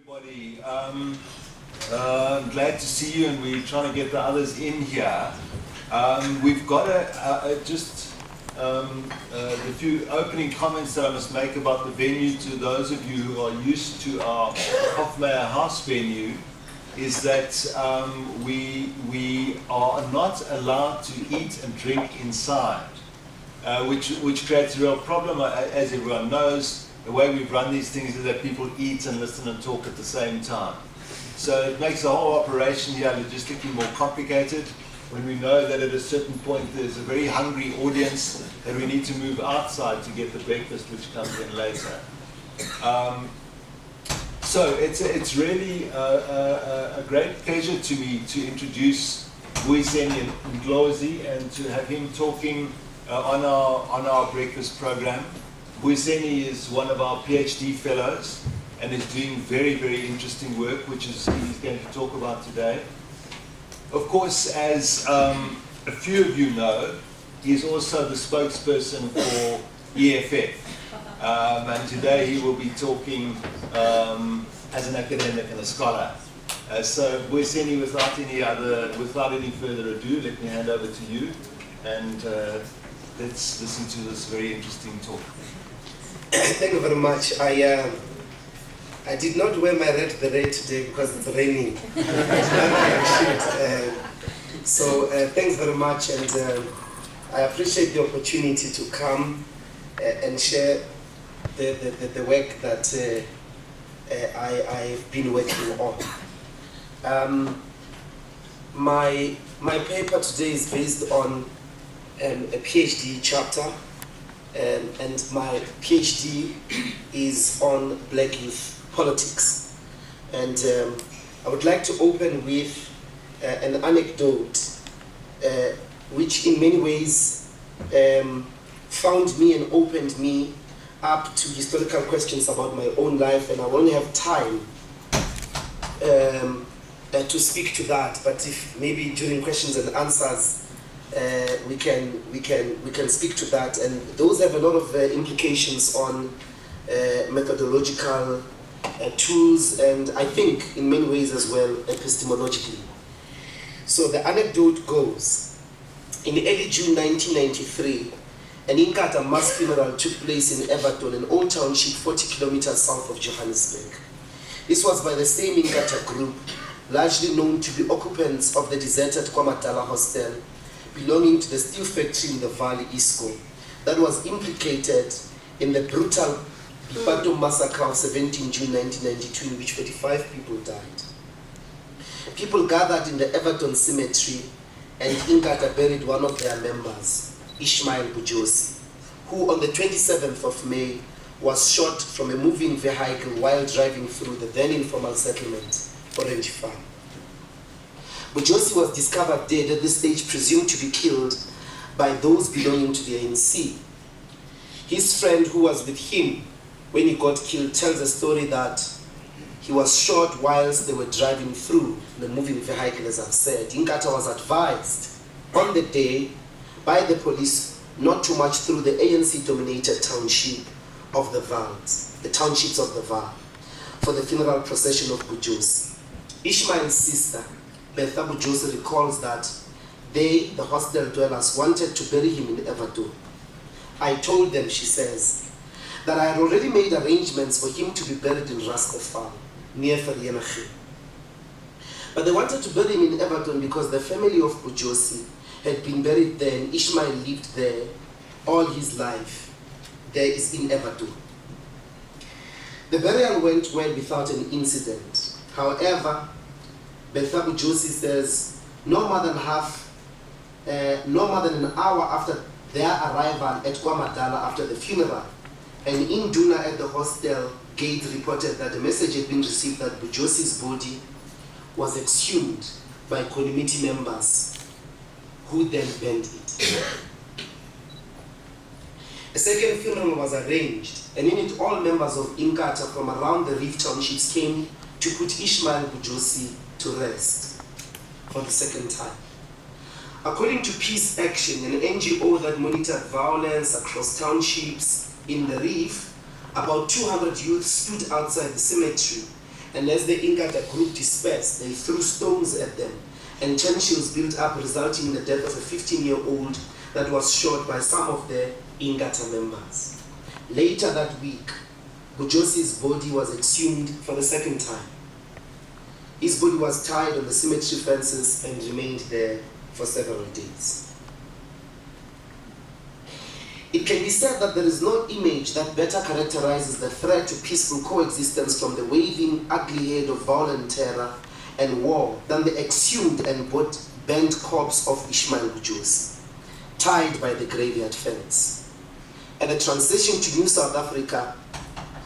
Everybody, I'm glad to see you, and we're trying to get the others in here. We've got a few opening comments that I must make about the venue to those of you who are used to our Hofmeyer House venue, is that we are not allowed to eat and drink inside, which creates a real problem, as everyone knows. The way we've run these things is that people eat and listen and talk at the same time. So it makes the whole operation here logistically more complicated when we know that at a certain point there's a very hungry audience that we need to move outside to get the breakfast which comes in later. So it's really a great pleasure to me to introduce Mbuyiseni Ndlozi and to have him talking on our breakfast program. Mbuyiseni is one of our PhD fellows and is doing very, very interesting work, which he's going to talk about today. Of course, as a few of you know, he is also the spokesperson for EFF. And today he will be talking as an academic and a scholar. So Mbuyiseni, without any further ado, let me hand over to you, and let's listen to this very interesting talk. Thank you very much. I did not wear my red beret today because it's raining. So thanks very much, and I appreciate the opportunity to come and share the work that I've been working on. My paper today is based on a PhD chapter. And my PhD is on Black youth politics. And I would like to open with an anecdote which in many ways found me and opened me up to historical questions about my own life, and I will only have time to speak to that, but if maybe during questions and answers we can speak to that, and those have a lot of implications on methodological tools, and I think in many ways as well epistemologically. So the anecdote goes: in early June 1993, an Inkatha mass funeral took place in Everton, an old township 40 kilometers south of Johannesburg. This was by the same Inkatha group, largely known to be occupants of the deserted Kwamadala hostel, belonging to the steel factory in the valley, ISCO, that was implicated in the brutal Bato massacre of 17 June 1992, in which 45 people died. People gathered in the Everton cemetery, and Inkatha buried one of their members, Ishmael Bujosi, who on the 27th of May was shot from a moving vehicle while driving through the then informal settlement, Orange Farm. Bujosi was discovered dead, at this stage presumed to be killed by those belonging to the ANC. His friend who was with him when he got killed tells a story that he was shot whilst they were driving through the moving vehicle, as I've said. Inkatha was advised on the day by the police not too much through the ANC-dominated township of the Vals, the townships of the Val, for the funeral procession of Bujosi. Ishmael's sister, Bertha Bujosi, recalls that they, the hostel dwellers, wanted to bury him in Everton. I told them, she says, that I had already made arrangements for him to be buried in Rastafari, near Vereeniging. But they wanted to bury him in Everton because the family of Bujosi had been buried there, and Ishmael lived there all his life. There is in Everton. The burial went well without an incident. However, Bertha Bujosi says no more than an hour after their arrival at Kwamadala after the funeral, an induna at the hostel gate reported that a message had been received that Bujosi's body was exhumed by committee members, who then burned it. A second funeral was arranged, and in it all members of Inkatha from around the Reef townships came to put Ishmael Bujosi to rest for the second time. According to Peace Action, an NGO that monitored violence across townships in the Reef, about 200 youth stood outside the cemetery And as the Inkatha group dispersed, they threw stones at them, and tensions built up, resulting in the death of a 15-year-old that was shot by some of the Inkatha members. Later that week, Bujosi's body was exhumed for the second time. His body was tied on the cemetery fences and remained there for several days. It can be said that there is no image that better characterizes the threat to peaceful coexistence from the waving, ugly head of violent terror and war than the exhumed and burnt corpse of Ismail Bujosi, tied by the graveyard fence. At the transition to New South Africa,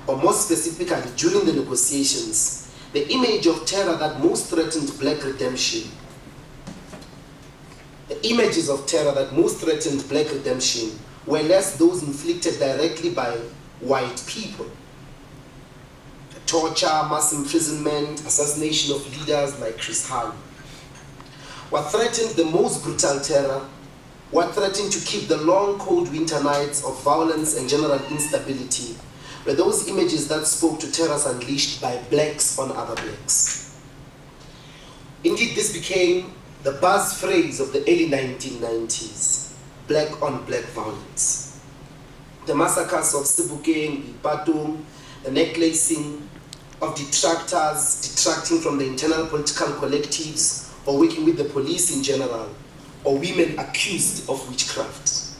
or more specifically during the negotiations, the image of terror that most threatened black redemption, the images of terror that most threatened black redemption were less those inflicted directly by white people. Torture, mass imprisonment, assassination of leaders like Chris Hani. What threatened the most brutal terror, what threatened to keep the long cold winter nights of violence and general instability, were those images that spoke to terrors unleashed by blacks on other blacks. Indeed, this became the buzz phrase of the early 1990s, black on black violence. The massacres of Sebokeng, Ipatung, the necklacing of detractors detracting from the internal political collectives or working with the police in general, or women accused of witchcraft.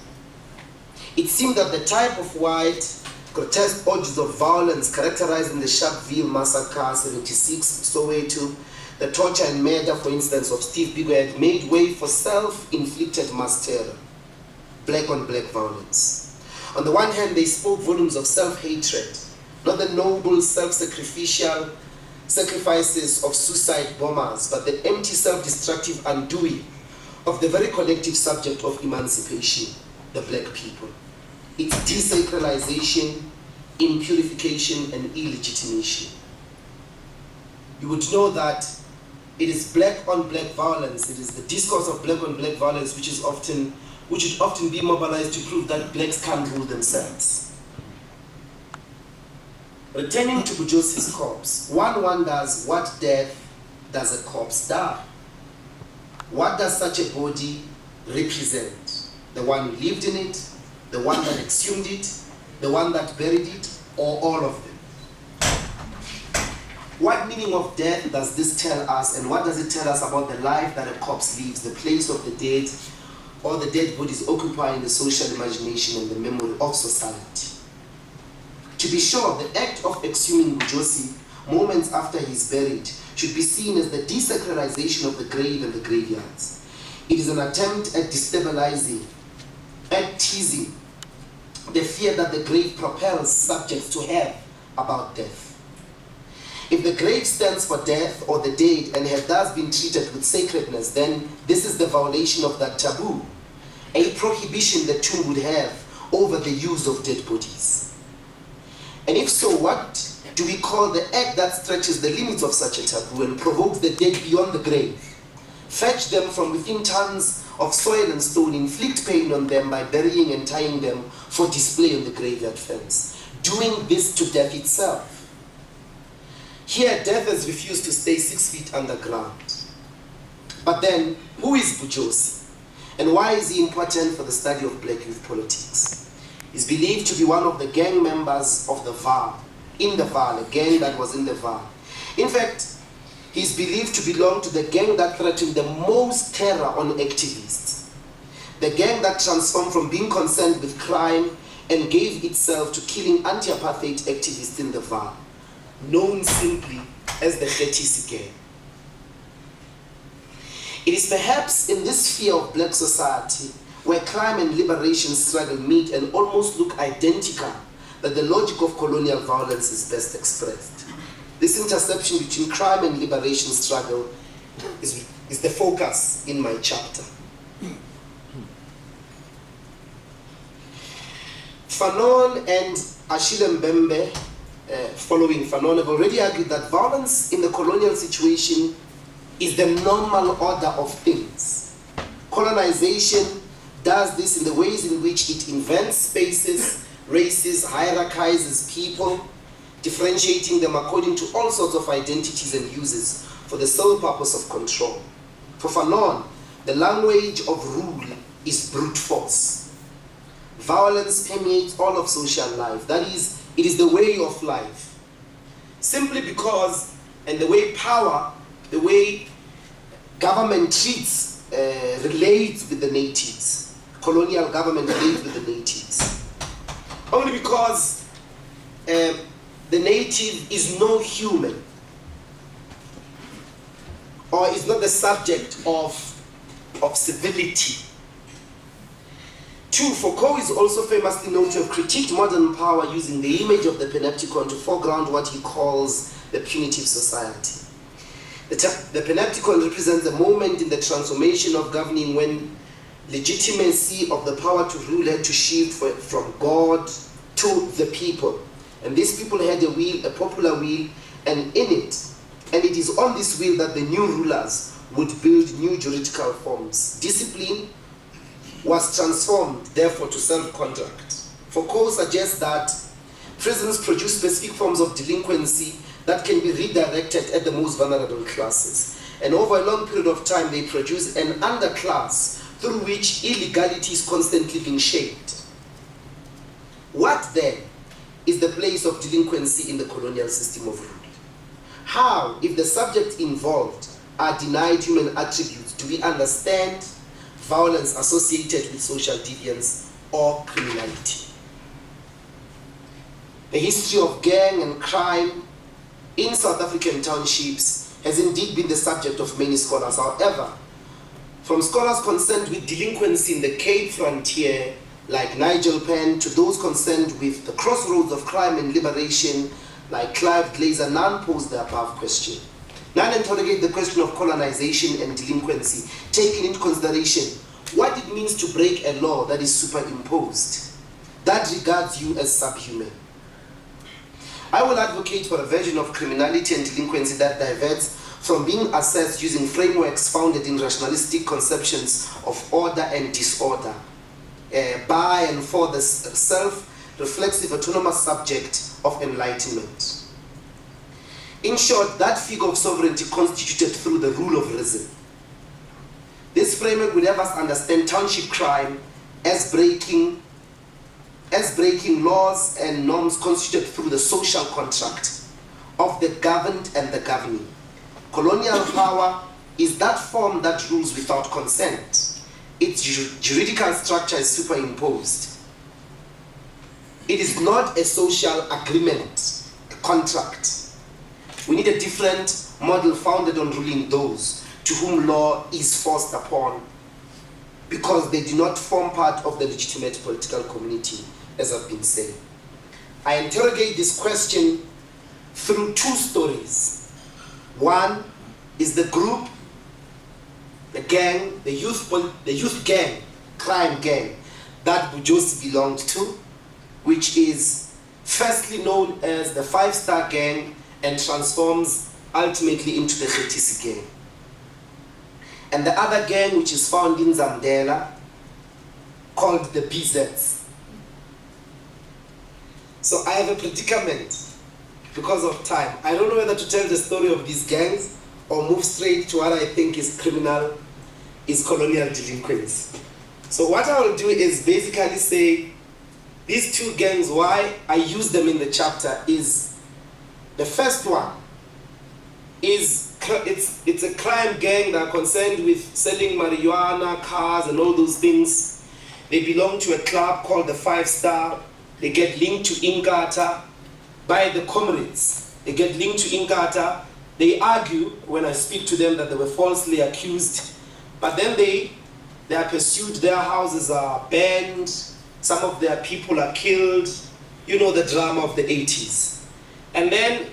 It seemed that the type of white, grotesque orgies of violence characterizing the Sharpeville massacre, 76, Soweto, the torture and murder, for instance, of Steve Biko had made way for self-inflicted mass terror, black on black violence. On the one hand, they spoke volumes of self-hatred, not the noble self-sacrificial sacrifices of suicide bombers, but the empty self-destructive undoing of the very collective subject of emancipation, the black people. Its desacralization, impurification, and illegitimation. You would know that it is black on black violence, it is the discourse of black on black violence which would often be mobilized to prove that blacks can't rule themselves. Returning to Bujosi's corpse, one wonders what death does a corpse die? What does such a body represent? The one who lived in it, the one that exhumed it, the one that buried it, or all of them? What meaning of death does this tell us, and what does it tell us about the life that a corpse lives, the place of the dead, or the dead bodies occupying the social imagination and the memory of society? To be sure, the act of exhuming Bujosi moments after he's buried should be seen as the desacralization of the grave and the graveyards. It is an attempt at destabilizing, at teasing the fear that the grave propels subjects to have about death. If the grave stands for death or the dead and have thus been treated with sacredness, then this is the violation of that taboo, a prohibition the tomb would have over the use of dead bodies. And if so, what do we call the act that stretches the limits of such a taboo and provokes the dead beyond the grave? Fetch them from within tons of soil and stone, inflict pain on them by burying and tying them for display on the graveyard fence, doing this to death itself. Here, death has refused to stay 6 feet underground. But then, who is Bujosi? And why is he important for the study of black youth politics? He's believed to be one of the gang members of the VAR, in the VAR, a gang that was in the VAR. In fact, he's believed to belong to the gang that threatened the most terror on activists. The gang that transformed from being concerned with crime and gave itself to killing anti-apartheid activists in the VAR, known simply as the Khetisi gang. It is perhaps in this sphere of black society where crime and liberation struggle meet and almost look identical that the logic of colonial violence is best expressed. This intersection between crime and liberation struggle is the focus in my chapter. Fanon and Achille Mbembe, following Fanon, have already argued that violence in the colonial situation is the normal order of things. Colonization does this in the ways in which it invents spaces, races, hierarchizes people, differentiating them according to all sorts of identities and uses for the sole purpose of control. For Fanon, the language of rule is brute force. Violence permeates all of social life. That is, it is the way of life. Simply because, and the way power, the way government relates with the natives. Colonial government relates with the natives. Only because the native is no human, or is not the subject of civility. 2, Foucault is also famously known to have critiqued modern power using the image of the panopticon to foreground what he calls the punitive society. The panopticon represents a moment in the transformation of governing when legitimacy of the power to rule had to shift from God to the people. And these people had a will, a popular will, and it is on this will that the new rulers would build new juridical forms. Discipline was transformed, therefore, to self-contract. Foucault suggests that prisons produce specific forms of delinquency that can be redirected at the most vulnerable classes. And over a long period of time, they produce an underclass through which illegality is constantly being shaped. What then is the place of delinquency in the colonial system of rule? How, if the subjects involved are denied human attributes, do we understand violence associated with social deviance or criminality? The history of gang and crime in South African townships has indeed been the subject of many scholars. However, from scholars concerned with delinquency in the Cape frontier, like Nigel Penn, to those concerned with the crossroads of crime and liberation, like Clive Glazer, none pose the above question. None interrogate the question of colonization and delinquency, taking into consideration what it means to break a law that is superimposed, that regards you as subhuman. I will advocate for a version of criminality and delinquency that diverts from being assessed using frameworks founded in rationalistic conceptions of order and disorder, by and for the self-reflexive autonomous subject of enlightenment. In short, that figure of sovereignty constituted through the rule of reason. This framework would have us understand township crime as breaking laws and norms constituted through the social contract of the governed and the governing. Colonial power is that form that rules without consent. Its juridical structure is superimposed. It is not a social agreement, a contract. We need a different model founded on ruling those to whom law is forced upon because they do not form part of the legitimate political community, as I've been saying. I interrogate this question through 2 stories. One is the group, the gang, the youth gang, crime gang, that Bujosi belonged to, which is firstly known as the 5-Star Gang and transforms ultimately into the Khetisi Gang. And the other gang, which is found in Zambela, called the BZs. So I have a predicament because of time. I don't know whether to tell the story of these gangs or move straight to what I think is colonial delinquency. So what I will do is basically say these 2 gangs, why I use them in the chapter is, the first one is, it's a crime gang that are concerned with selling marijuana, cars and all those things. They belong to a club called the 5-Star. They get linked to Inkatha by the comrades. They get linked to Inkatha. They argue when I speak to them that they were falsely accused, but then they are pursued, their houses are burned, some of their people are killed. You know the drama of the 80s. And then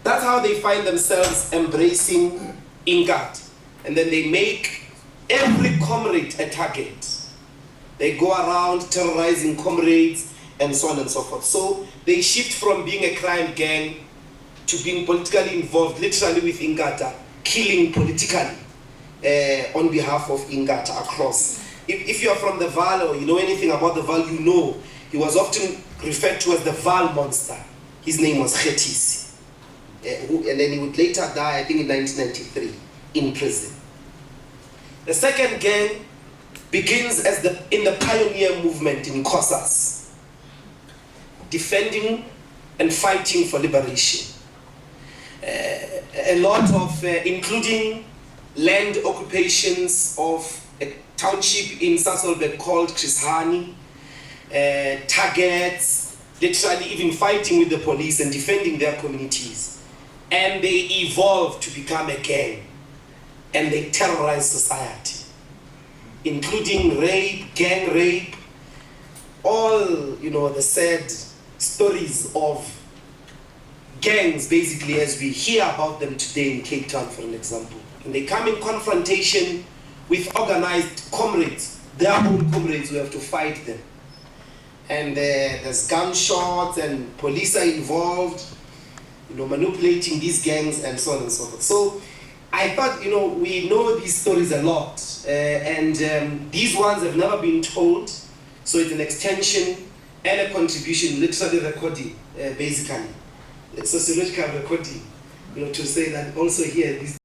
that's how they find themselves embracing Inkatha. And then they make every comrade a target. They go around terrorizing comrades and so on and so forth. So they shift from being a crime gang to being politically involved, literally with Inkatha, killing politically on behalf of Inkatha across. If you are from the Val or you know anything about the Val, you know he was often referred to as the Val monster. His name was Khetisi. And then he would later die, I think in 1993, in prison. The second gang begins in the pioneer movement in Xhosas, defending and fighting for liberation. A lot of, including land occupations of a township in Sasolburg called Chisani, targets, literally even fighting with the police and defending their communities. And they evolved to become a gang, and they terrorized society, including rape, gang rape, all, the sad stories of gangs, basically, as we hear about them today in Cape Town, for an example. And they come in confrontation with organized comrades, their own comrades who have to fight them. And there's gunshots, and police are involved, manipulating these gangs, and so on and so forth. So I thought, we know these stories a lot, and these ones have never been told, so it's an extension and a contribution, literally recording, basically. It's sociological recording, to say that also here, these